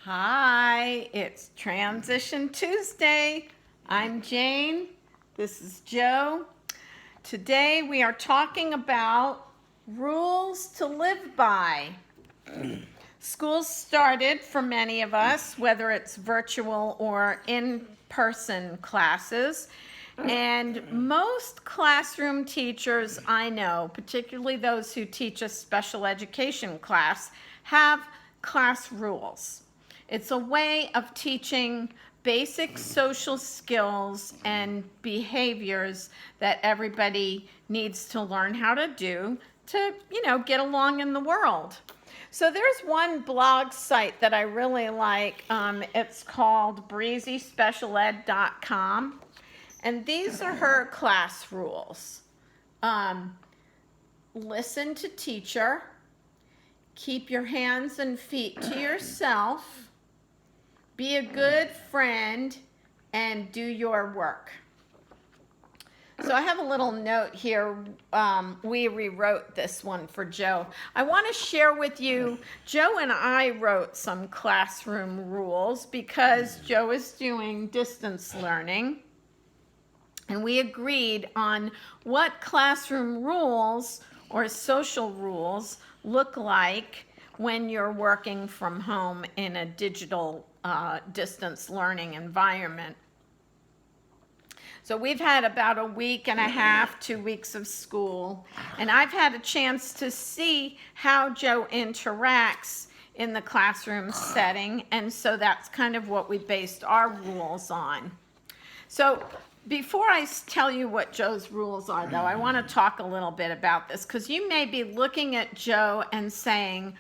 Hi, it's Transition Tuesday. I'm Jane. This is Joe. Today we are talking about rules to live by. School started for many of us, whether it's virtual or in-person classes. And most classroom teachers I know, particularly those who teach a special education class, have class rules. It's a way of teaching basic social skills and behaviors that everybody needs to learn how to do to, get along in the world. So there's one blog site that I really like. It's called breezyspecialed.com. And these are her class rules. Listen to teacher. Keep your hands and feet to yourself. Be a good friend and do your work. So I have a little note here. We rewrote this one for Joe. I want to share with you, Joe and I wrote some classroom rules because Joe is doing distance learning. And we agreed on what classroom rules or social rules look like when you're working from home in a digital distance learning environment. So we've had about a week and a half, 2 weeks of school, and I've had a chance to see how Joe interacts in the classroom setting, and so that's kind of what we based our rules on. So before I tell you what Joe's rules are, though, I want to talk a little bit about this, because you may be looking at Joe and saying,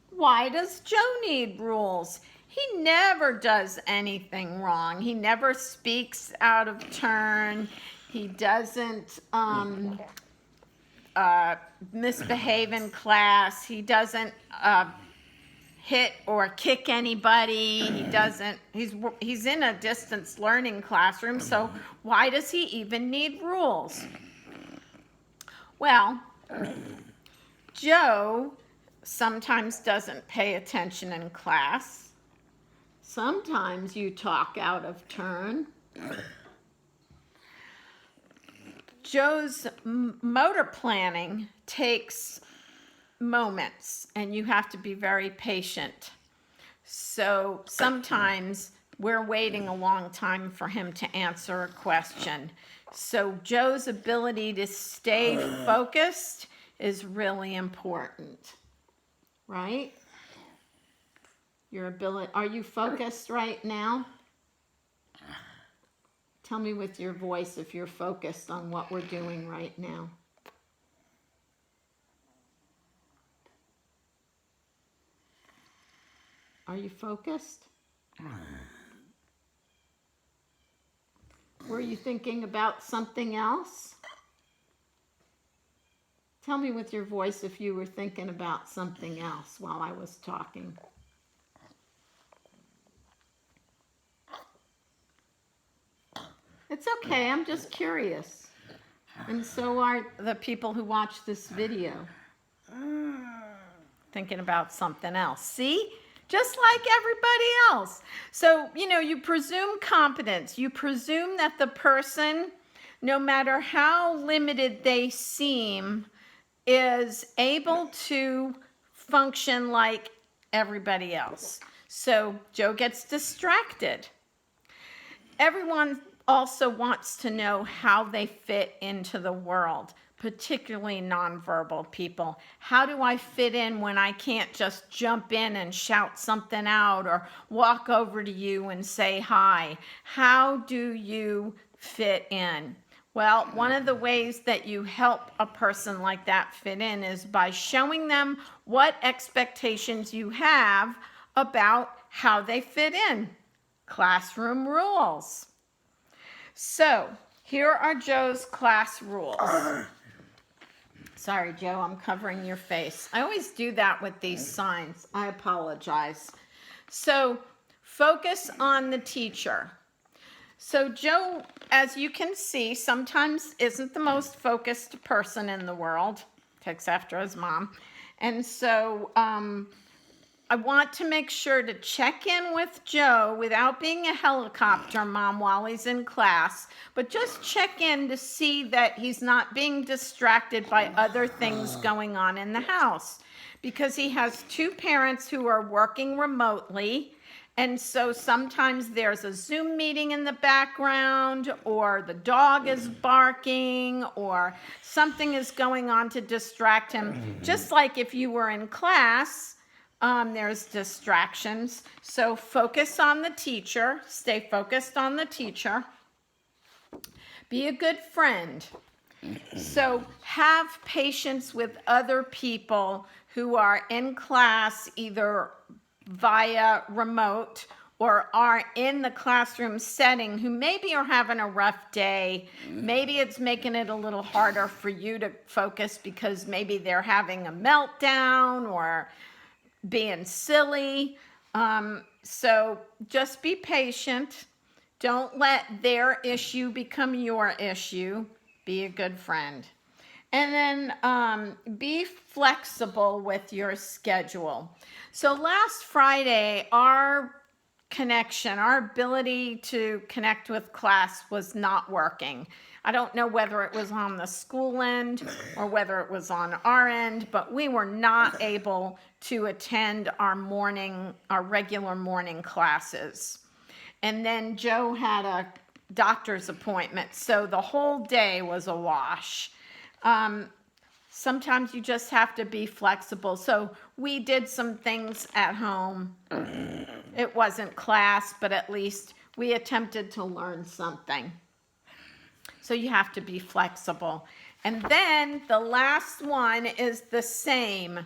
why does Joe need rules? He never does anything wrong. He never speaks out of turn. He doesn't misbehave in class. He doesn't hit or kick anybody. He's in a distance learning classroom, so why does he even need rules? Well, Joe sometimes doesn't pay attention in class. Sometimes you talk out of turn. Joe's motor planning takes moments, and you have to be very patient. So sometimes we're waiting a long time for him to answer a question. So Joe's ability to stay focused is really important, right? Your ability, are you focused right now? Tell me with your voice if you're focused on what we're doing right now. Are you focused? Were you thinking about something else? Tell me with your voice if you were thinking about something else while I was talking. It's okay, I'm just curious. And so are the people who watch this video. Thinking about something else. See? Just like everybody else. So, you presume competence. You presume that the person, no matter how limited they seem, is able to function like everybody else. So Joe gets distracted. Everyone also wants to know how they fit into the world, particularly nonverbal people. How do I fit in when I can't just jump in and shout something out or walk over to you and say hi? How do you fit in? Well, one of the ways that you help a person like that fit in is by showing them what expectations you have about how they fit in. Classroom rules. So, here are Joe's class rules. Sorry, Joe, I'm covering your face. I always do that with these signs. I apologize. So, focus on the teacher. So Joe, as you can see, sometimes isn't the most focused person in the world. Takes after his mom. And so I want to make sure to check in with Joe without being a helicopter mom while he's in class, but just check in to see that he's not being distracted by other things going on in the house, because he has two parents who are working remotely. And so sometimes there's a Zoom meeting in the background, or the dog is barking, or something is going on to distract him. Just like if you were in class, there's distractions. So focus on the teacher. Stay focused on the teacher. Be a good friend. So have patience with other people who are in class, either via remote or are in the classroom setting, who maybe are having a rough day. Maybe it's making it a little harder for you to focus because maybe they're having a meltdown or being silly. So just be patient. Don't let their issue become your issue. Be a good friend. And then be flexible with your schedule. So last Friday, our connection, our ability to connect with class was not working. I don't know whether it was on the school end or whether it was on our end, but we were not able to attend our regular morning classes. And then Joe had a doctor's appointment, so the whole day was a wash. Sometimes you just have to be flexible. So we did some things at home. It wasn't class, but at least we attempted to learn something. So you have to be flexible. And then the last one is the same.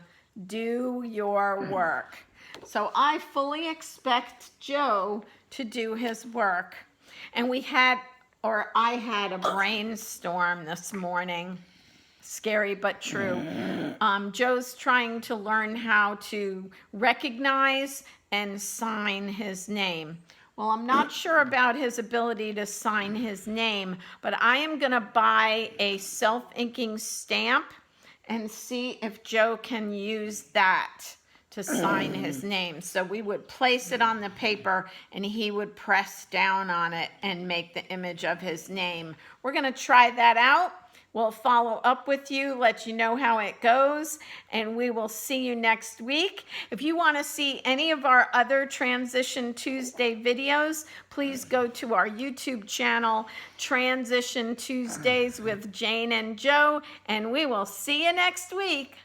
Do your work. So I fully expect Joe to do his work. And I had a brainstorm this morning. Scary but true. Joe's trying to learn how to recognize and sign his name. Well, I'm not sure about his ability to sign his name, but I am going to buy a self-inking stamp and see if Joe can use that to sign his name. So we would place it on the paper and he would press down on it and make the image of his name. We're going to try that out. We'll follow up with you, let you know how it goes, and we will see you next week. If you want to see any of our other Transition Tuesday videos, please go to our YouTube channel, Transition Tuesdays with Jane and Joe, and we will see you next week.